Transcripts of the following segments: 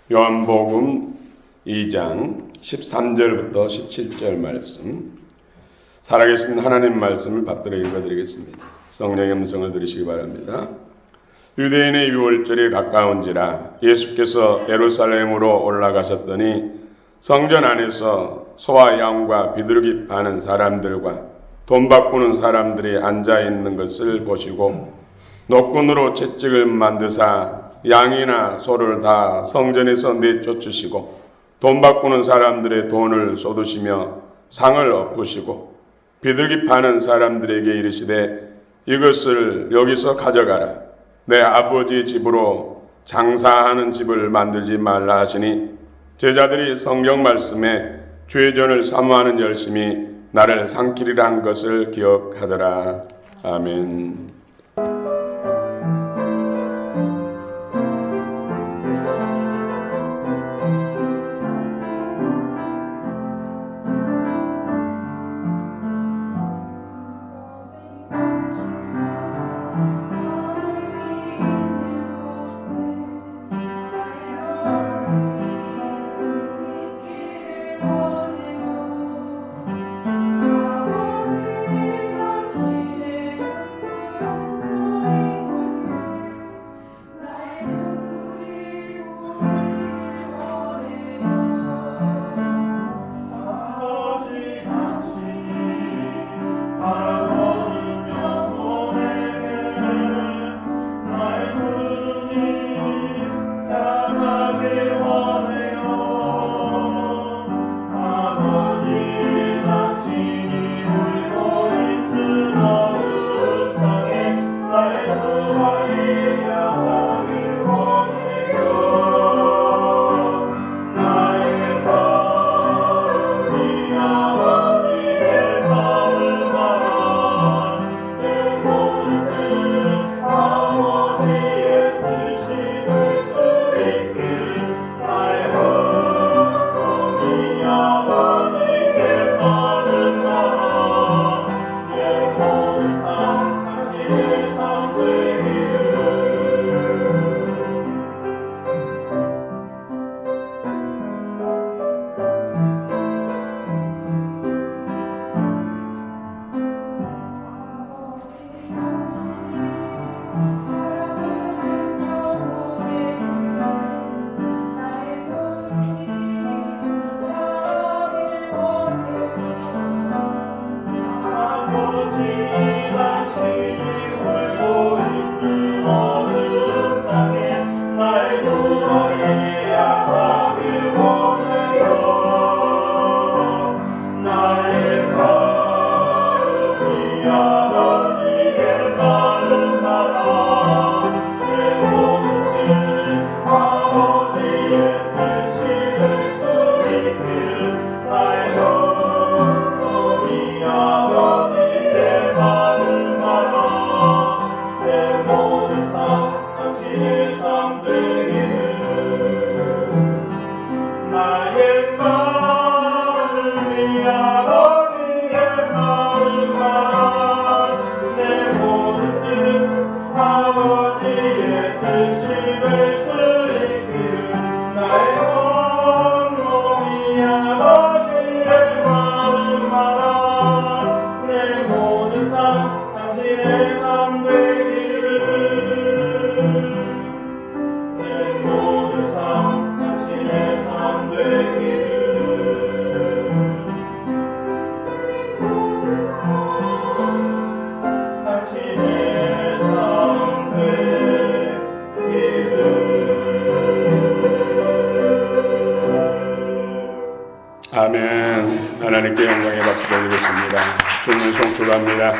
요한복음 2장 13절부터 17절 말씀, 살아계신 하나님 말씀을 받들어 읽어드리겠습니다. 성령의 음성을 들으시기 바랍니다. 유대인의 유월절이 가까운지라 예수께서 예루살렘으로 올라가셨더니 성전 안에서 소와 양과 비둘기 파는 사람들과 돈 바꾸는 사람들이 앉아 있는 것을 보시고 노끈으로 채찍을 만드사 양이나 소를 다 성전에서 내쫓으시고 돈 바꾸는 사람들의 돈을 쏟으시며 상을 엎으시고 비둘기 파는 사람들에게 이르시되 이것을 여기서 가져가라. 내 아버지 집으로 장사하는 집을 만들지 말라 하시니 제자들이 성경 말씀에 죄전을 사모하는 열심이 나를 삼키리라 한 것을 기억하더라. 아멘. 아멘. 하나님께 영광의 박수 드리겠습니다. 주님 송축합니다.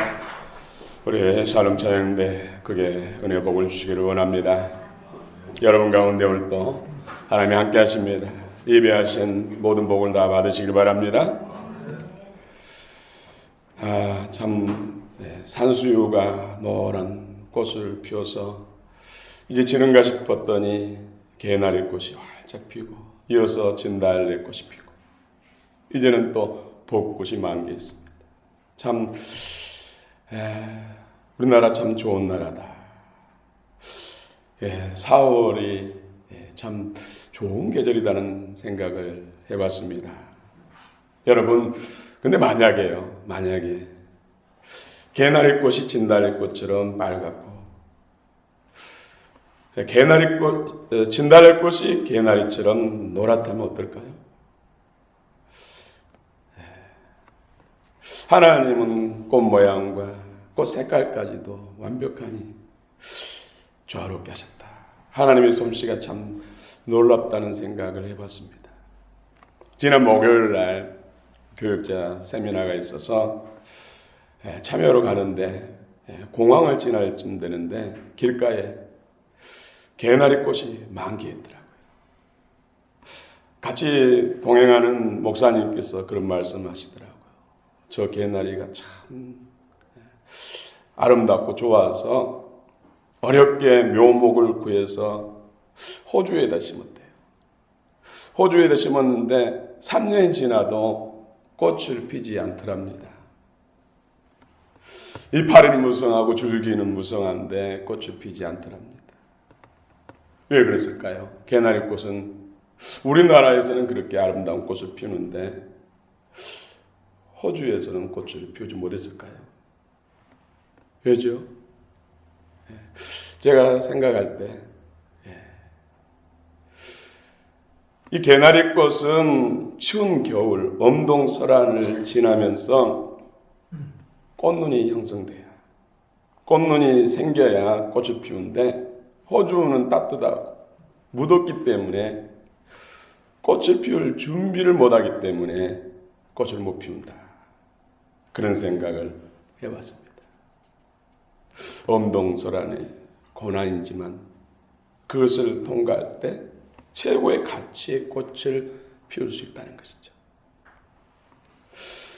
우리 샬롬 찬양대 그게 은혜 복을 주시기를 원합니다. 여러분 가운데 오늘도 하나님이 함께 하십니다. 예배하신 모든 복을 다 받으시길 바랍니다. 참 산수유가 노란 꽃을 피워서 이제 지는가 싶었더니 개나리 꽃이 활짝 피고 이어서 진달래 꽃이 피고 이제는 또 벚꽃이 만개했습니다. 참 우리나라 참 좋은 나라다. 4월이 참 좋은 계절이라는 생각을 해봤습니다. 여러분, 근데 만약에 개나리꽃이 진달래꽃처럼 빨갛고 진달래꽃이 개나리처럼 노랗다면 어떨까요? 하나님은 꽃 모양과 꽃 색깔까지도 완벽하니 조화롭게 하셨다. 하나님의 솜씨가 참 놀랍다는 생각을 해봤습니다. 지난 목요일 날 교육자 세미나가 있어서 참여로 가는데 공항을 지날 쯤 되는데 길가에 개나리꽃이 만개했더라고요. 같이 동행하는 목사님께서 그런 말씀하시더라고요. 저 개나리가 참 아름답고 좋아서 어렵게 묘목을 구해서 호주에다 심었대요. 호주에다 심었는데 3년이 지나도 꽃을 피지 않더랍니다. 이파리는 무성하고 줄기는 무성한데 꽃을 피지 않더랍니다. 왜 그랬을까요? 개나리꽃은 우리나라에서는 그렇게 아름다운 꽃을 피우는데 호주에서는 꽃을 피우지 못했을까요? 왜죠? 제가 생각할 때 이 개나리꽃은 추운 겨울 엄동설안을 지나면서 꽃눈이 형성돼요. 꽃눈이 생겨야 꽃을 피우는데 호주는 따뜻하고 무덥기 때문에 꽃을 피울 준비를 못하기 때문에 꽃을 못 피운다. 그런 생각을 해봤습니다. 엄동설안의 고난이지만 그것을 통과할 때 최고의 가치의 꽃을 피울 수 있다는 것이죠.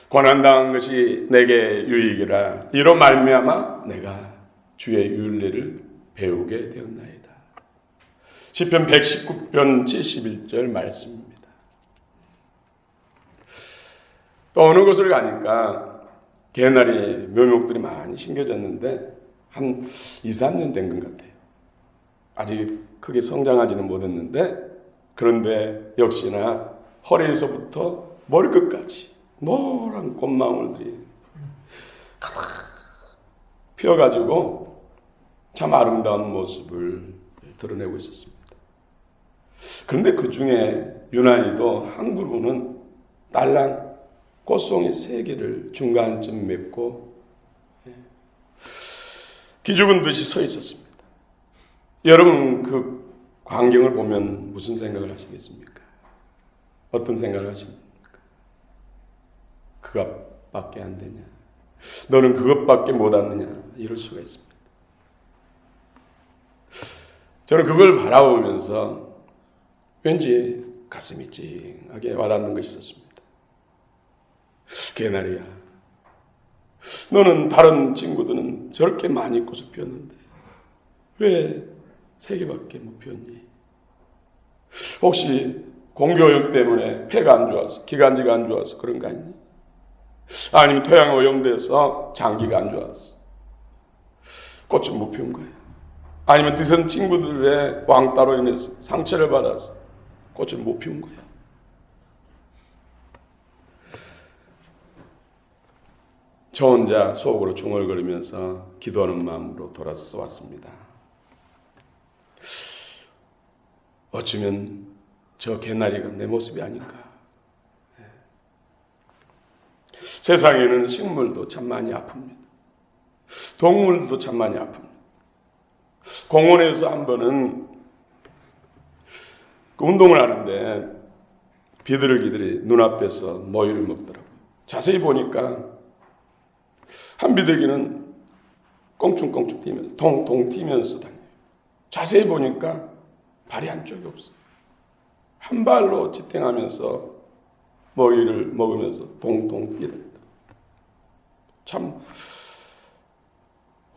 고난당한 것이 내게 유익이라 이로 말미암아 내가 주의 율례를 배우게 되었나이다. 시편 119편 71절 말씀입니다. 또 어느 곳을 가니까 개나리 묘목들이 많이 심겨졌는데 한 2, 3년 된 것 같아요. 아직 크게 성장하지는 못했는데 그런데 역시나 허리에서부터 머리끝까지 노란 꽃망울들이 가득 피어가지고 참 아름다운 모습을 드러내고 있었습니다. 그런데 그 중에 유난히도 한 그루는 딸랑 꽃송이 3개를 중간쯤 맺고 기죽은 듯이 서 있었습니다. 여러분 그 광경을 보면 무슨 생각을 하시겠습니까? 어떤 생각을 하십니까? 그것밖에 안 되냐? 너는 그것밖에 못 하느냐? 이럴 수가 있습니다. 저는 그걸 바라보면서 왠지 가슴이 찡하게 와닿는 것이 있었습니다. 개나리야, 너는 다른 친구들은 저렇게 많이 꽃을 피웠는데 왜 3개밖에 못 피웠니? 혹시 공교육 때문에 폐가 안 좋아서, 기관지가 안 좋아서 그런 거 아니니? 아니면 토양 오염돼서 장기가 안 좋아서 꽃을 못 피운 거야? 아니면 뒤선 친구들의 왕따로 인해서 상처를 받아서 꽃을 못 피운 거야? 저 혼자 속으로 중얼거리면서 기도하는 마음으로 돌아서 왔습니다. 어쩌면 저 개나리가 내 모습이 아닌가. 세상에는 식물도 참 많이 아픕니다. 동물도 참 많이 아픕니다. 공원에서 한 번은 운동을 하는데 비둘기들이 눈앞에서 모이를 먹더라고요. 자세히 보니까 한 비둘기는 껑충껑충 뛰면서 동동 뛰면서 다녀요. 자세히 보니까 발이 한쪽이 없어요. 한 발로 지탱하면서 먹이를 먹으면서 동동 뛰어다니다. 참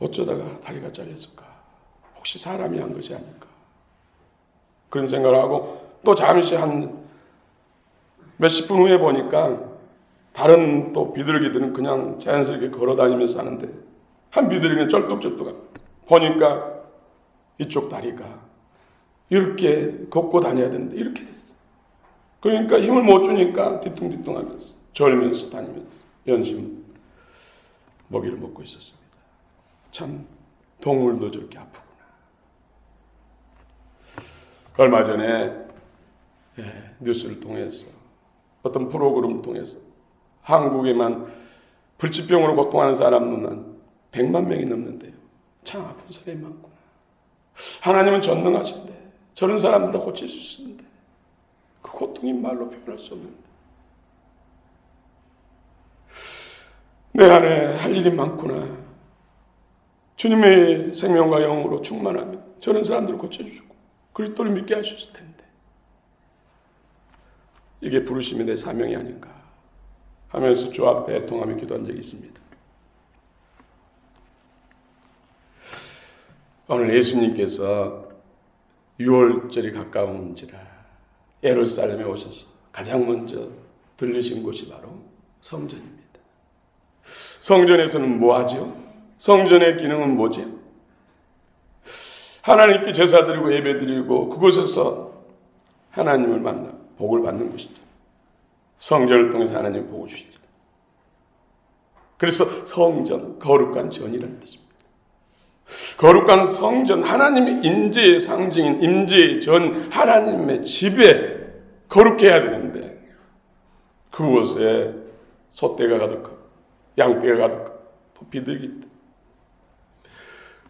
어쩌다가 다리가 잘렸을까? 혹시 사람이 한 것이 아닐까? 그런 생각을 하고 또 잠시 한 몇십 분 후에 보니까 다른 또 비둘기들은 그냥 자연스럽게 걸어다니면서 하는데 한 비둘기는 쩔뚝쩔뚝 보니까 이쪽 다리가 이렇게 걷고 다녀야 되는데 이렇게 됐어. 그러니까 힘을 못 주니까 뒤뚱뒤뚱하면서 절면서 다니면서 연심 먹이를 먹고 있었습니다. 참 동물도 저렇게 아프구나. 얼마 전에 뉴스를 통해서 어떤 프로그램을 통해서 한국에만 불치병으로 고통하는 사람은 100만 명이 넘는데요. 참 아픈 사람이 많구나. 하나님은 전능하신데 저런 사람들 다 고칠 수 있는데 그 고통이 말로 표현할 수 없는데 내 안에 할 일이 많구나. 주님의 생명과 영으로 충만하면 저런 사람들을 고쳐주시고 그리스도를 믿게 할 수 있을 텐데 이게 부르심이 내 사명이 아닌가 하면서 주 앞에 애통하며 기도한 적이 있습니다. 오늘 예수님께서 6월절이 가까운지라 예루살렘에 오셔서 가장 먼저 들르신 곳이 바로 성전입니다. 성전에서는 뭐 하죠? 성전의 기능은 뭐죠? 하나님께 제사 드리고 예배 드리고 그곳에서 하나님을 만나 복을 받는 곳이죠. 성전을 통해서 하나님 복을 주시죠. 그래서 성전, 거룩한 전이라는 뜻입니다. 거룩한 성전, 하나님의 임재의 상징인 임재의 전, 하나님의 집에 거룩해 해야 되는데 그곳에 소떼가 가득하고 양떼가 가득하고 또 비둘기 있다.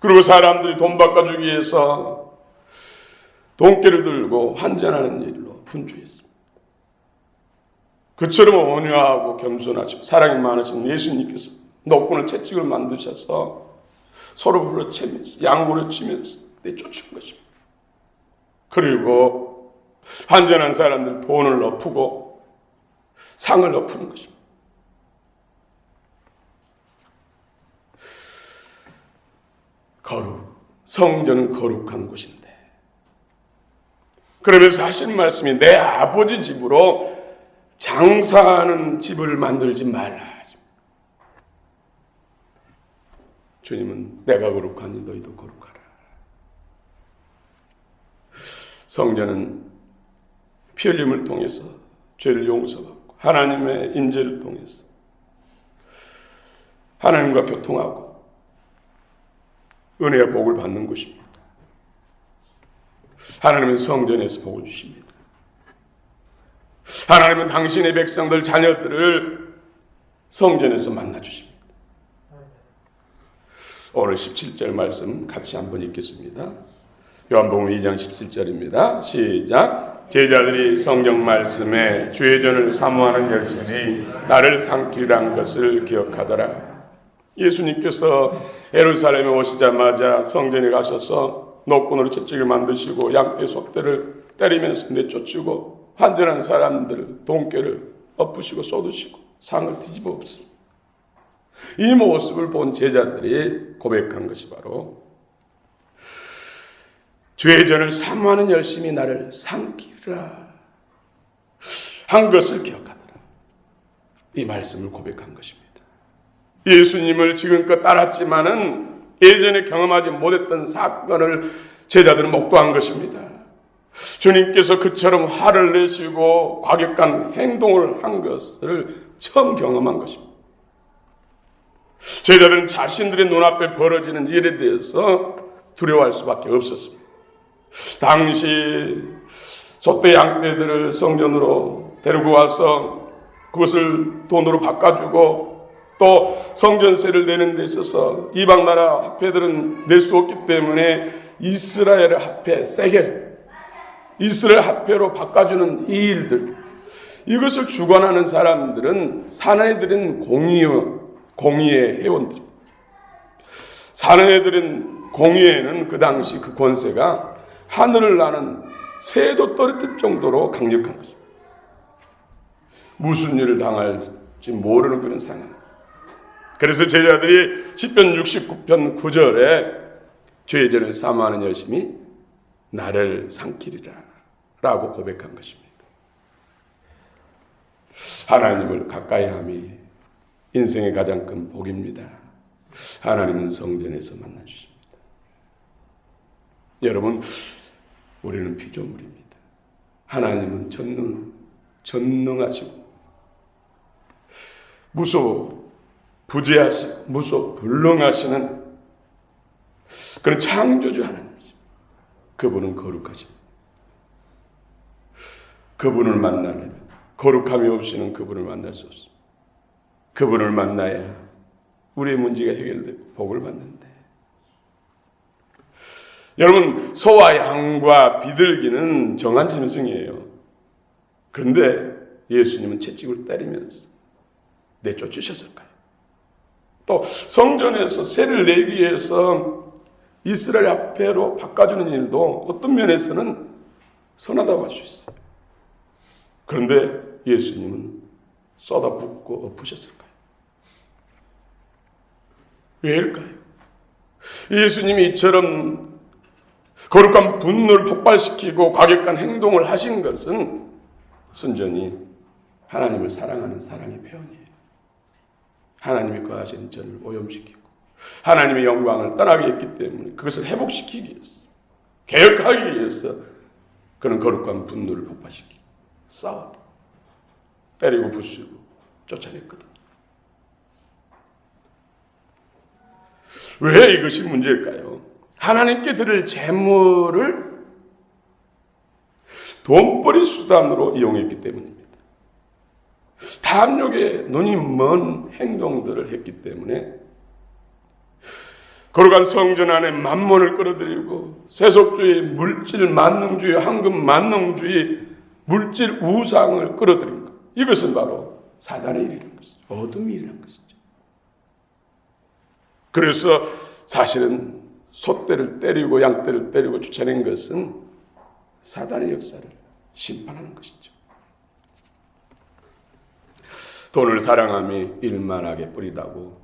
그리고 사람들이 돈 바꿔주기 위해서 돈깨를 들고 환전하는 일로 분주했습니다. 그처럼 온유하고 겸손하시고 사랑이 많으신 예수님께서 노끈을 채찍을 만드셔서 서로 부러치면서 양무를 치면서 내쫓은 것입니다. 그리고 환전한 사람들 돈을 엎고 상을 엎는 것입니다. 성전은 거룩한 곳인데 그러면서 하시는 말씀이 내 아버지 집으로 장사하는 집을 만들지 말라. 주님은 내가 거룩하니 너희도 거룩하라. 성전은 피 흘림을 통해서 죄를 용서받고 하나님의 임재를 통해서 하나님과 교통하고 은혜와 복을 받는 곳입니다. 하나님은 성전에서 복을 주십니다. 하나님은 당신의 백성들 자녀들을 성전에서 만나주십니다. 오늘 17절 말씀 같이 한번 읽겠습니다. 요한복음 2장 17절입니다. 시작. 제자들이 성경 말씀에 주의 전을 사모하는 열심이 나를 삼키리란 것을 기억하더라. 예수님께서 예루살렘에 오시자마자 성전에 가셔서 노끈으로 채찍을 만드시고 양떼 속대를 때리면서 내쫓고 환전한 사람들 돈깨를 엎으시고 쏟으시고 상을 뒤집어 엎습니다. 이 모습을 본 제자들이 고백한 것이 바로 주의 전을 사모하는 열심이 나를 삼키리라 한 것을 기억하더라. 이 말씀을 고백한 것입니다. 예수님을 지금껏 따랐지만은 예전에 경험하지 못했던 사건을 제자들은 목도한 것입니다. 주님께서 그처럼 화를 내시고 과격한 행동을 한 것을 처음 경험한 것입니다. 제자들은 자신들의 눈앞에 벌어지는 일에 대해서 두려워할 수밖에 없었습니다. 당시 소떼 양떼들을 성전으로 데리고 와서 그것을 돈으로 바꿔주고 또 성전세를 내는 데 있어서 이방 나라 화폐들은 낼 수 없기 때문에 이스라엘 화폐, 세겔, 이스라엘 화폐로 바꿔주는 이 일들, 이것을 주관하는 사람들은 사내들인 공의의 회원들. 사내들인 공의회는 그 당시 그 권세가 하늘을 나는 새도 떨어뜨릴 정도로 강력한 것입니다. 무슨 일을 당할지 모르는 그런 상황. 그래서 제자들이 시편 69편 9절에 주의 전을 사모하는 열심이 나를 삼키리라 라고 고백한 것입니다. 하나님을 가까이 함이 인생의 가장 큰 복입니다. 하나님은 성전에서 만나주십니다. 여러분, 우리는 피조물입니다. 하나님은 전능하시고 무소불능하시는 그런 창조주 하나님이십니다. 그분은 거룩하십니다. 그분을 만나려면 거룩함이 없이는 그분을 만날 수 없습니다. 그분을 만나야 우리의 문제가 해결되고 복을 받는데, 여러분, 소와 양과 비둘기는 정한 짐승이에요. 그런데 예수님은 채찍을 때리면서 내쫓으셨을까요? 또 성전에서 세를 내기 위해서 이스라엘 앞에로 바꿔주는 일도 어떤 면에서는 선하다고 할 수 있어요. 그런데 예수님은 쏟아붓고 엎으셨을까요? 왜일까요? 예수님이 이처럼 거룩한 분노를 폭발시키고 과격한 행동을 하신 것은 순전히 하나님을 사랑하는 사랑의 표현이에요. 하나님이 거하신 전을 오염시키고 하나님의 영광을 떠나게 했기 때문에 그것을 회복시키기 위해서, 개혁하기 위해서 그는 거룩한 분노를 폭발시키고 싸워 때리고 부수고 쫓아냈거든요. 왜 이것이 문제일까요? 하나님께 드릴 재물을 돈벌이 수단으로 이용했기 때문입니다. 탐욕에 눈이 먼 행동들을 했기 때문에 거룩한 성전 안에 만몬을 끌어들이고 세속주의, 물질 만능주의, 황금 만능주의, 물질 우상을 끌어들인 것, 이것은 바로 사단의 일이라는 것이죠. 어둠의 일이라는 것이죠. 그래서 사실은 소떼를 때리고 양떼를 때리고 쫓아낸 것은 사단의 역사를 심판하는 것이죠. 돈을 사랑함이 일만하게 뿌리다고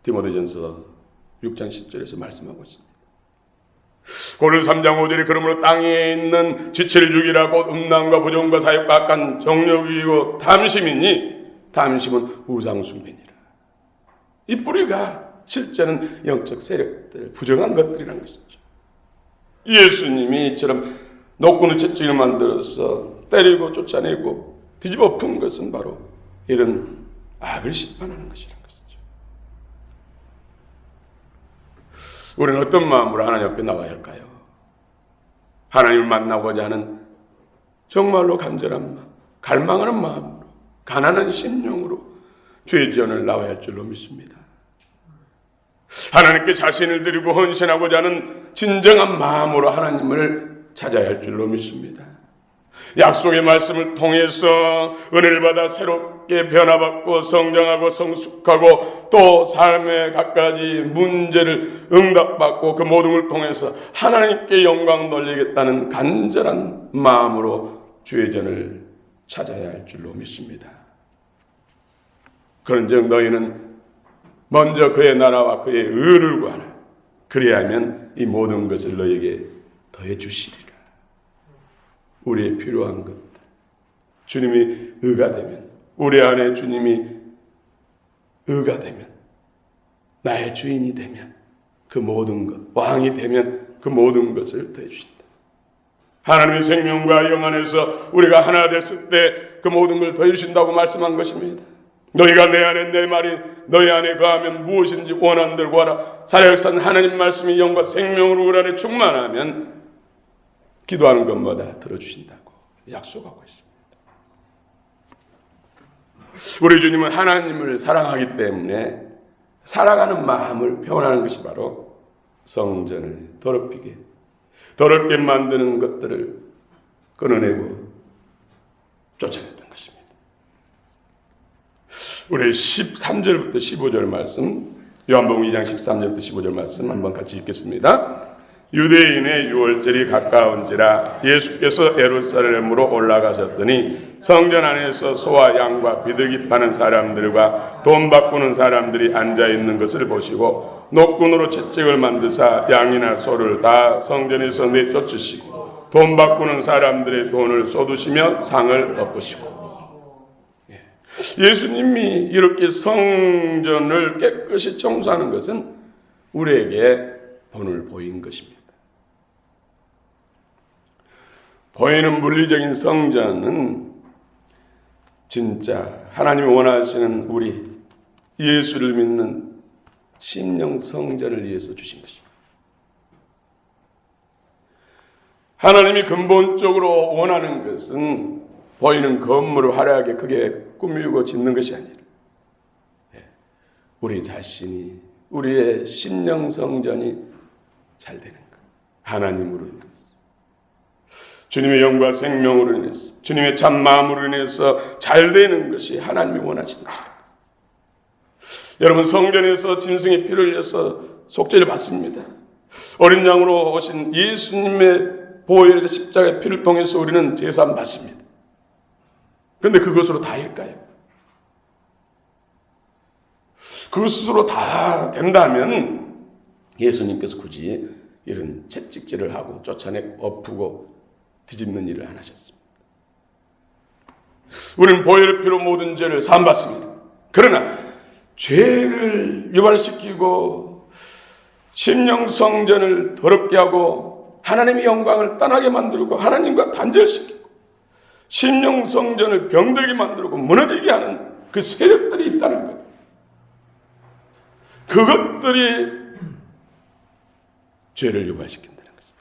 디모데전서 6장 10절에서 말씀하고 있습니다. 고린도 3장 5절에 그러므로 땅에 있는 지체를 죽이라 곧 음란과 부정과 사욕과 악한 정욕이고 탐심이니 탐심은 우상숭배니라. 이 뿌리가 실제는 영적 세력들, 부정한 것들이라는 것이죠. 예수님이 이처럼 노끈의 채찍을 만들어서 때리고 쫓아내고 뒤집어 푼 것은 바로 이런 악을 심판하는 것이라는 것이죠. 우리는 어떤 마음으로 하나님 앞에 나와야 할까요? 하나님을 만나고자 하는 정말로 간절한 마음, 갈망하는 마음으로, 가난한 심령으로 주의 지원을 나와야 할 줄로 믿습니다. 하나님께 자신을 드리고 헌신하고자 하는 진정한 마음으로 하나님을 찾아야 할 줄로 믿습니다. 약속의 말씀을 통해서 은혜를 받아 새롭게 변화받고 성장하고 성숙하고 또 삶의 갖가지 문제를 응답받고 그 모든 걸 통해서 하나님께 영광 돌리겠다는 간절한 마음으로 주의 전을 찾아야 할 줄로 믿습니다. 그런즉 너희는 먼저 그의 나라와 그의 의를 구하라. 그리하면 이 모든 것을 너에게 더해 주시리라. 우리의 필요한 것들, 주님이 의가 되면, 우리 안에 주님이 의가 되면, 나의 주인이 되면 그 모든 것, 왕이 되면 그 모든 것을 더해 주신다. 하나님의 생명과 영 안에서 우리가 하나 됐을 때 그 모든 걸 더해 주신다고 말씀한 것입니다. 너희가 내 안에 내 말이 너희 안에 거하면 무엇인지 원하는 대로 구하라. 살아역사는 하나님 말씀이 영과 생명으로 우리 안에 충만하면 기도하는 것마다 들어주신다고 약속하고 있습니다. 우리 주님은 하나님을 사랑하기 때문에 사랑하는 마음을 표현하는 것이 바로 성전을 더럽게 만드는 것들을 끊어내고 쫓아냈던 것입니다. 우리 13절부터 15절 말씀, 요한복음 2장 13절부터 15절 말씀 한번 같이 읽겠습니다. 유대인의 유월절이 가까운지라 예수께서 예루살렘으로 올라가셨더니 성전 안에서 소와 양과 비둘기 파는 사람들과 돈 바꾸는 사람들이 앉아있는 것을 보시고 노끈으로 채찍을 만드사 양이나 소를 다 성전에서 내쫓으시고 돈 바꾸는 사람들의 돈을 쏟으시며 상을 엎으시고. 예수님이 이렇게 성전을 깨끗이 청소하는 것은 우리에게 본을 보인 것입니다. 보이는 물리적인 성전은 진짜 하나님이 원하시는 우리 예수를 믿는 심령 성전을 위해서 주신 것입니다. 하나님이 근본적으로 원하는 것은 보이는 건물을 화려하게 크게 꾸미고 짓는 것이 아니라 우리 자신이, 우리의 심령 성전이 잘 되는 것. 하나님으로 인해서, 주님의 영과 생명으로 인해서, 주님의 참 마음으로 인해서 잘 되는 것이 하나님이 원하시는 것입니다. 여러분, 성전에서 짐승의 피를 흘려서 속죄를 받습니다. 어린 양으로 오신 예수님의 보혈의 십자가의 피를 통해서 우리는 제사함 받습니다. 그런데 그것으로 다일까요? 그것으로 다 된다면 예수님께서 굳이 이런 채찍질을 하고 쫓아내 엎고 뒤집는 일을 안 하셨습니다. 우리는 보혈의 피로 모든 죄를 사함받습니다. 그러나 죄를 유발시키고 심령 성전을 더럽게 하고 하나님의 영광을 떠나게 만들고 하나님과 단절시키고 심령 성전을 병들게 만들고 무너지게 하는 그 세력들이 있다는 것. 그것들이 죄를 유발시킨다는 것이죠.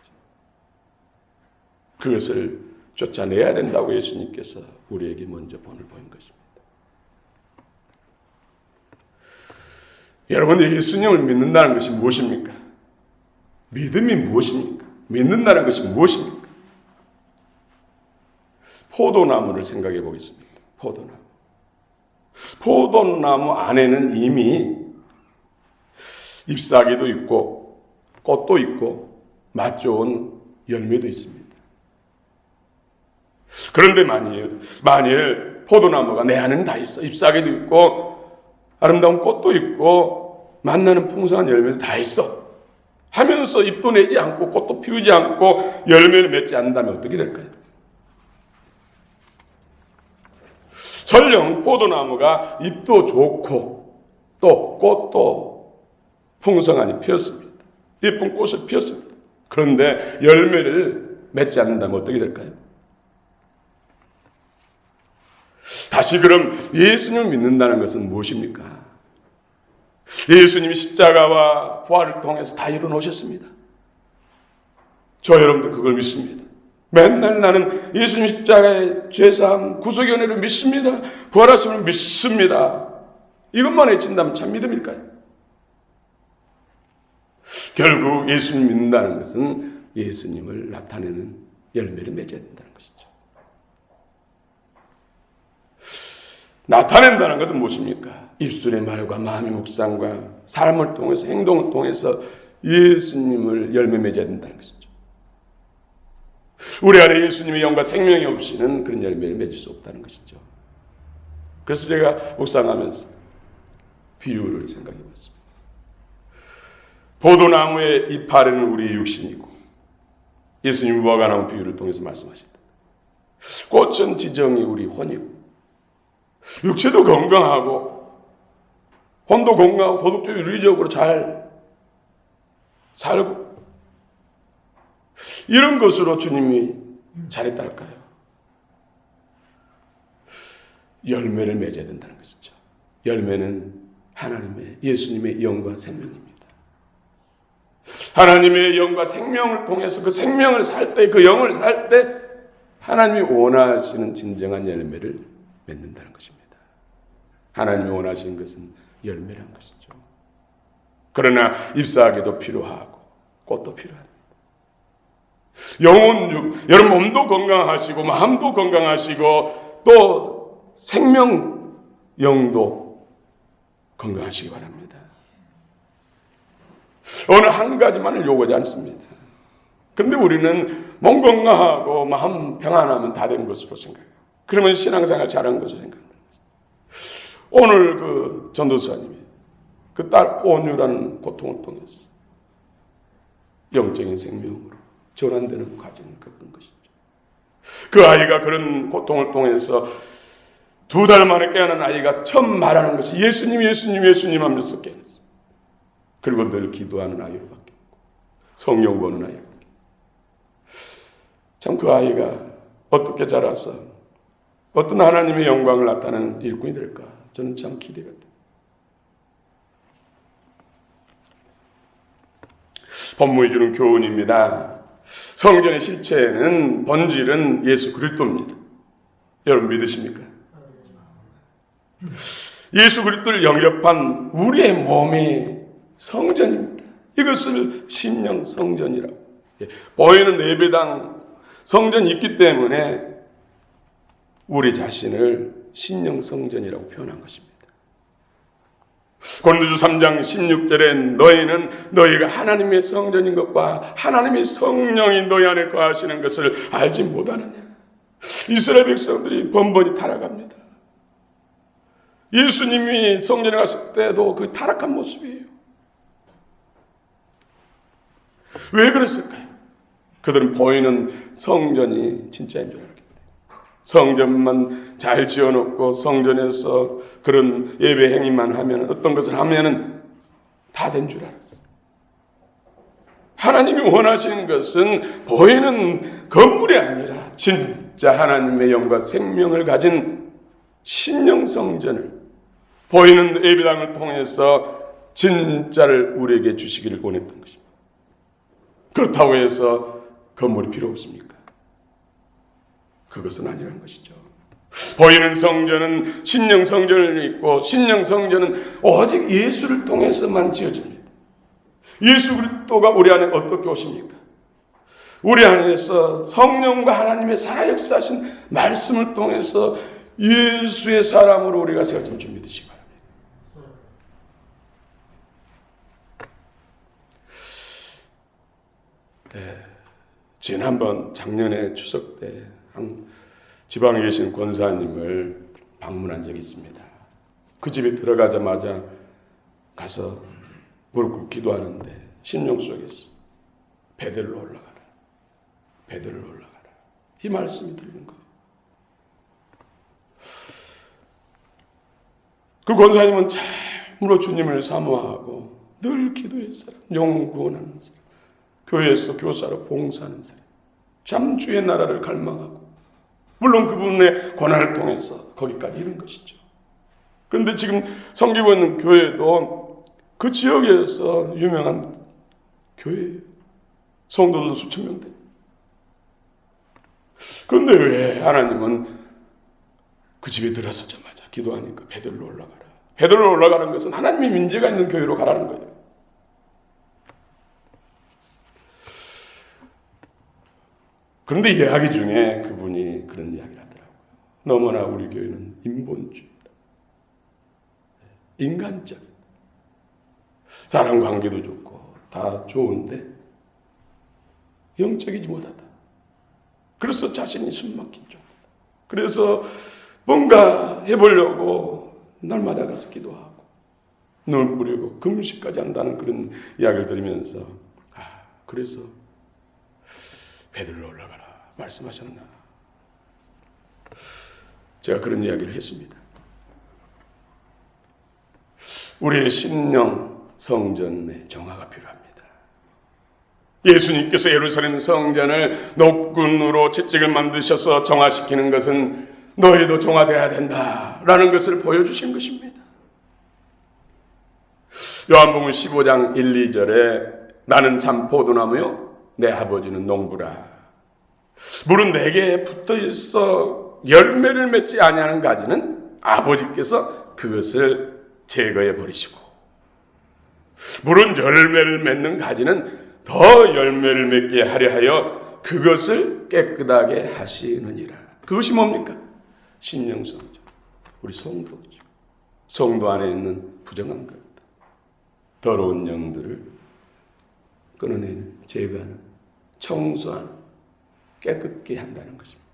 그것을 쫓아내야 된다고 예수님께서 우리에게 먼저 본을 보인 것입니다. 여러분, 예수님을 믿는다는 것이 무엇입니까? 믿음이 무엇입니까? 믿는다는 것이 무엇입니까? 포도나무를 생각해 보겠습니다. 포도나무 안에는 이미 잎사귀도 있고 꽃도 있고 맛 좋은 열매도 있습니다. 그런데 만일 포도나무가 내 안에는 다 있어. 잎사귀도 있고 아름다운 꽃도 있고 맛나는 풍성한 열매도 다 있어 하면서 잎도 내지 않고 꽃도 피우지 않고 열매를 맺지 않는다면 어떻게 될까요? 설령 포도나무가 잎도 좋고 또 꽃도 풍성하니 피었습니다. 예쁜 꽃을 피웠습니다. 그런데 열매를 맺지 않는다면 어떻게 될까요? 다시 그럼 예수님을 믿는다는 것은 무엇입니까? 예수님이 십자가와 부활을 통해서 다 이루어놓으셨습니다. 저 여러분들 그걸 믿습니다. 맨날 나는 예수님 십자가의 죄사함, 구속의 은혜를 믿습니다. 부활하심을 믿습니다. 이것만 외친다면 참 믿음일까요? 결국 예수님 믿는다는 것은 예수님을 나타내는 열매를 맺어야 된다는 것이죠. 나타낸다는 것은 무엇입니까? 입술의 말과 마음의 묵상과 삶을 통해서 행동을 통해서 예수님을 열매 맺어야 된다는 것이죠. 우리 안에 예수님의 영과 생명이 없이는 그런 열매를 맺을 수 없다는 것이죠. 그래서 제가 묵상하면서 비유를 생각해 봤습니다. 포도나무의 이파리는 우리의 육신이고 예수님이 무화과 나무 비유를 통해서 말씀하셨다. 꽃은 지정이 우리 혼이고 육체도 건강하고 혼도 건강하고 도덕적으로 윤리적으로 잘 살고 이런 것으로 주님이 잘했다 할까요? 열매를 맺어야 된다는 것이죠. 열매는 하나님의 예수님의 영과 생명입니다. 하나님의 영과 생명을 통해서 그 생명을 살 때, 그 영을 살 때 하나님이 원하시는 진정한 열매를 맺는다는 것입니다. 하나님이 원하시는 것은 열매란 것이죠. 그러나 잎사귀도 필요하고 꽃도 필요합니다. 여러분 몸도 건강하시고 마음도 건강하시고 또 생명 영도 건강하시기 바랍니다. 어느 한 가지만을 요구하지 않습니다. 그런데 우리는 몸 건강하고 마음 평안하면 다 된 것으로 생각해요. 그러면 신앙생활 잘한 것으로 생각합니다. 오늘 그 전도사님이 그 딸 온유라는 고통을 통해서 영적인 생명으로 전환되는 과정을 겪은 것이죠. 그 아이가 그런 고통을 통해서 2달 만에 깨어난 아이가 처음 말하는 것이 예수님, 예수님, 예수님 하면서 깨어났어요. 그리고 늘 기도하는 아이로 바뀌었고 성령 보는 아이로 바뀌었고 참 그 아이가 어떻게 자라서 어떤 하나님의 영광을 나타내는 일꾼이 될까? 저는 참 기대가 돼요. 본문이 주는 교훈입니다. 성전의 실체는 본질은 예수 그리스도입니다. 여러분 믿으십니까? 예수 그리스도를 영접한 우리의 몸이 성전입니다. 이것을 신령 성전이라고. 보이는 예배당 성전이 있기 때문에 우리 자신을 신령 성전이라고 표현한 것입니다. 고린도서 3장 16절에 너희는 너희가 하나님의 성전인 것과 하나님의 성령이 너희 안에 거하시는 것을 알지 못하느냐. 이스라엘 백성들이 번번이 타락합니다. 예수님이 성전에 갔을 때도 그 타락한 모습이에요. 왜 그랬을까요? 그들은 보이는 성전이 진짜인 줄 알았기 때문에. 성전만 잘 지어놓고 성전에서 그런 예배 행위만 하면, 어떤 것을 하면은 다 된 줄 알았어요. 하나님이 원하시는 것은 보이는 건물이 아니라 진짜 하나님의 영과 생명을 가진 신령 성전을, 보이는 예배당을 통해서 진짜를 우리에게 주시기를 원했던 것입니다. 그렇다고 해서 건물이 필요 없습니까? 그것은 아니라는 것이죠. 보이는 성전은 신령 성전을 있고, 신령 성전은 오직 예수를 통해서만 지어집니다. 예수 그리스도가 우리 안에 어떻게 오십니까? 우리 안에서 성령과 하나님의 살아 역사하신 말씀을 통해서 예수의 사람으로 우리가 세워진 줄 믿으시기 바랍니다. 지난번 작년에 추석 때 한 지방에 계신 권사님을 방문한 적이 있습니다. 그 집에 들어가자마자 가서 무릎 꿇고 기도하는데 심령 속에서 베들로 올라가라, 베들로 올라가라, 이 말씀이 들리는 거예요. 그 권사님은 참으로 주님을 사모하고 늘 기도의 사람, 영혼 구원하는 사람, 교회에서 교사로 봉사하는 사람, 참 주의 나라를 갈망하고, 물론 그분의 고난을 통해서 거기까지 이른 것이죠. 그런데 지금 섬기고 있는 교회도 그 지역에서 유명한 교회예요. 성도들도 수천 명 됩니다. 그런데 왜 하나님은 그 집에 들어서자마자 기도하니까 베들로 올라가라. 베들로 올라가는 것은 하나님의 민재가 있는 교회로 가라는 거예요. 그런데 이야기 중에 그분이 그런 이야기를 하더라고요. 너무나 우리 교회는 인본주의다. 인간적. 사람 관계도 좋고 다 좋은데 영적이지 못하다. 그래서 자신이 숨막힌 종. 그래서 뭔가 해보려고 날마다 가서 기도하고 눈을 뿌리고 금식까지 한다는 그런 이야기를 들으면서 그래서 베들로 올라가라 말씀하셨나. 제가 그런 이야기를 했습니다. 우리의 신령 성전의 정화가 필요합니다. 예수님께서 예루살렘 성전을 녹군으로 채찍을 만드셔서 정화시키는 것은 너희도 정화되어야 된다라는 것을 보여주신 것입니다. 요한복음 15장 1, 2절에 나는 참 포도나무요 내 아버지는 농부라. 물은 내게 붙어있어 열매를 맺지 아니하는 가지는 아버지께서 그것을 제거해 버리시고, 물은 열매를 맺는 가지는 더 열매를 맺게 하려 하여 그것을 깨끗하게 하시느니라. 그것이 뭡니까? 신령성전. 우리 성도죠. 성도 안에 있는 부정한 것, 더러운 영들을 끊어내는, 제거하는, 청소하는, 깨끗게 한다는 것입니다.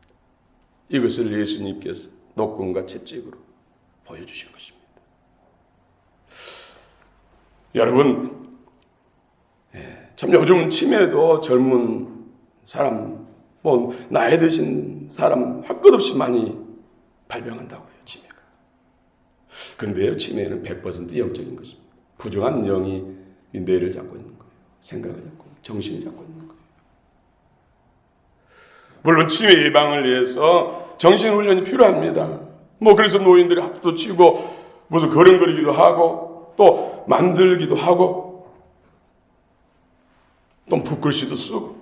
이것을 예수님께서 녹군과 채찍으로 보여주신 것입니다. 여러분, 참 요즘은 치매도 젊은 사람, 나이 드신 사람 할 것 없이 많이 발병한다고 해요, 치매가. 그런데요, 치매는 100% 영적인 것입니다. 부정한 영이 뇌를 잡고 있는 거예요. 생각을 잡고, 정신을 잡고 있는 거예요. 물론 치매 예방을 위해서 정신훈련이 필요합니다. 그래서 노인들이 하트도 치고 무슨 걸음걸이기도 하고 또 만들기도 하고 또 붓글씨도 쓰고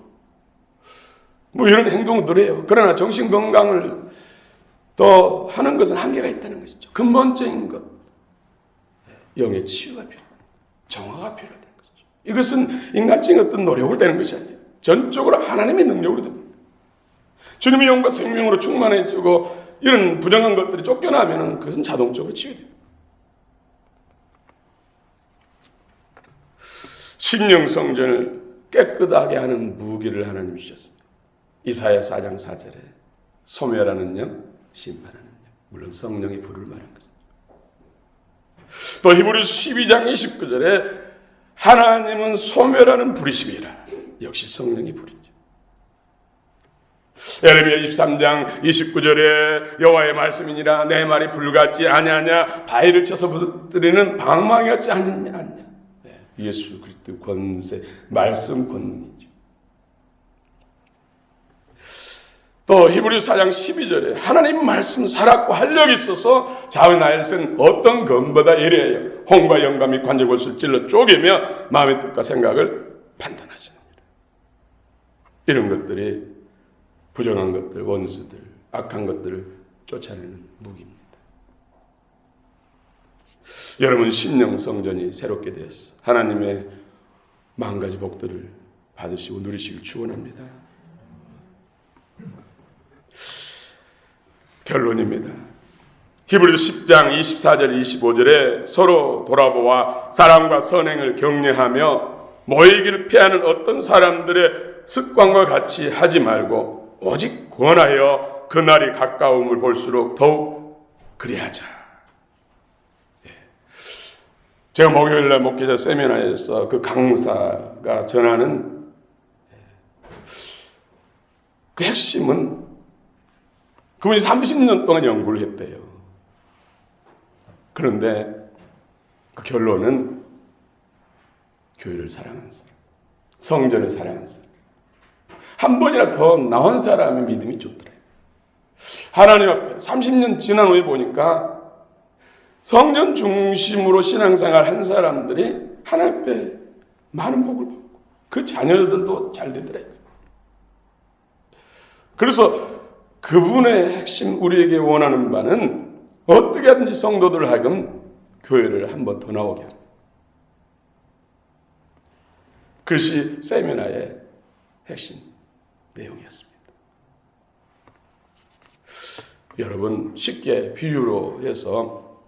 이런 행동들을 해요. 그러나 정신 건강을 더 하는 것은 한계가 있다는 것이죠. 근본적인 것, 영의 치유가 필요하다. 정화가 필요하다는 것이죠. 이것은 인간적인 어떤 노력으로 되는 것이 아니에요. 전적으로 하나님의 능력으로 됩니다. 주님의 영과 생명으로 충만해지고 이런 부정한 것들이 쫓겨나면 그것은 자동적으로 치유돼요. 신령 성전을 깨끗하게 하는 무기를 하나님 주셨습니다. 이사야 4장 4절에 소멸하는 영, 심판하는 영. 물론 성령의 불을 말한 거죠. 또 히브리서 12장 29절에 하나님은 소멸하는 불이심이라. 역시 성령의 불이죠. 예레미야 23장 29절에 여호와의 말씀이니라 내 말이 불같지 아니하냐 바위를 쳐서 부서뜨리는 방망이 같지 않냐. 예수 그리스도의 권세, 말씀 권능이죠. 또 히브리서 4장 12절에 하나님 말씀 살았고 활력이 있어서 자의 나를 쓴 어떤 검보다 예리하여 홍과 영과 및 관절골수를 찔러 쪼개며 마음의 뜻과 생각을 판단하시느니라. 이런 것들이 부정한 것들, 원수들, 악한 것들을 쫓아내는 무기입니다. 여러분 신령 성전이 새롭게 되었어. 하나님의 만가지 복들을 받으시고 누리시길 축원합니다. 결론입니다. 히브리서 10장 24절 25절에 서로 돌아보아 사랑과 선행을 격려하며 모이기를 피하는 어떤 사람들의 습관과 같이 하지 말고 오직 권하여 그날이 가까움을 볼수록 더욱 그리하자. 제가 목요일날 목회자 세미나에서 그 강사가 전하는 그 핵심은 그분이 30년 동안 연구를 했대요. 그런데 그 결론은 교회를 사랑하는 사람, 성전을 사랑하는 사람, 한 번이라 더 나은 사람의 믿음이 좋더래요. 하나님 앞에 30년 지난 후에 보니까 성전 중심으로 신앙생활 한 사람들이 하나님 앞에 많은 복을 받고 그 자녀들도 잘 되더래요. 그래서 그분의 핵심 우리에게 원하는 바는 어떻게 하든지 성도들 하여금 교회를 한 번 더 나오게 합니다. 그것이 세미나의 핵심 내용이었습니다. 여러분 쉽게 비유로 해서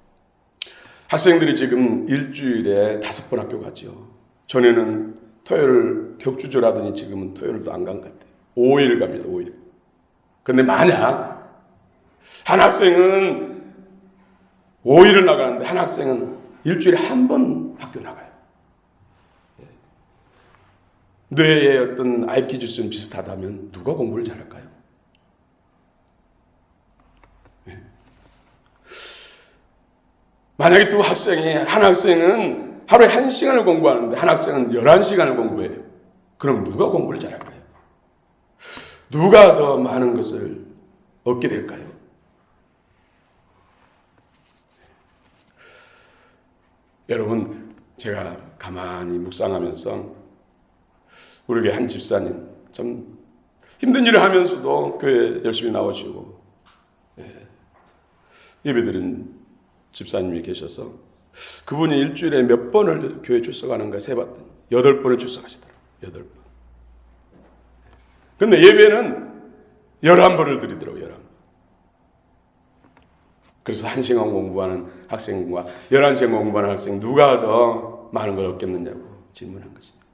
학생들이 지금 일주일에 5번 학교 가죠. 전에는 토요일 격주절 하더니 지금은 토요일도 안 간 것 같아요. 5일 갑니다. 5일. 그런데 만약 한 학생은 5일을 나가는데 한 학생은 일주일에 한 번 학교 나가요. 뇌의 어떤 IQ 지수는 비슷하다면 누가 공부를 잘할까요? 만약에 두 학생이 한 학생은 하루에 1시간을 공부하는데 한 학생은 11시간을 공부해요. 그럼 누가 공부를 잘할까요? 누가 더 많은 것을 얻게 될까요? 여러분 제가 가만히 묵상하면서 우리에게 한 집사님 참 힘든 일을 하면서도 교회 열심히 나오시고 예배드린 집사님이 계셔서 그분이 일주일에 몇 번을 교회 출석하는가 세봤더니 8번을 출석하시더라고요. 8번. 근데 예배는 11번을 드리더라고요. 11번. 그래서 1시간 공부하는 학생과 11시간 공부하는 학생 누가 더 많은 걸 얻겠느냐고 질문한 것입니다.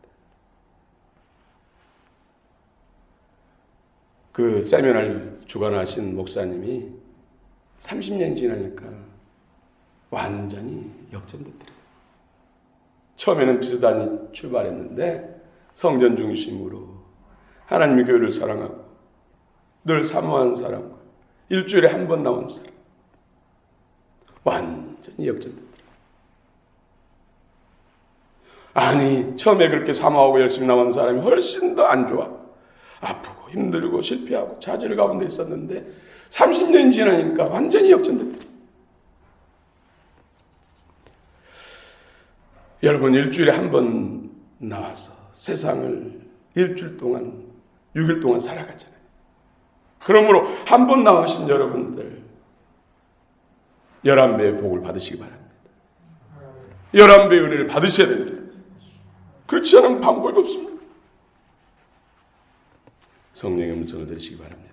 그 세미나를 주관하신 목사님이 30년 지나니까 완전히 역전됐더래요. 처음에는 비슷하니 출발했는데 성전 중심으로 하나님의 교회를 사랑하고 늘 사모하는 사람과 일주일에 한 번 나온 사람 완전히 역전됐더래요. 아니 처음에 그렇게 사모하고 열심히 나온 사람이 훨씬 더 안 좋아. 아프고 힘들고 실패하고 좌절 가운데 있었는데 30년 지나니까 완전히 역전됐다. 여러분, 일주일에 한 번 나와서 세상을 일주일 동안 6일 동안 살아가잖아요. 그러므로 한 번 나오신 여러분들 11배의 복을 받으시기 바랍니다. 11배의 은혜를 받으셔야 됩니다. 그렇지 않으면 방법이 없습니다. 성령의 음성을 들으시기 바랍니다.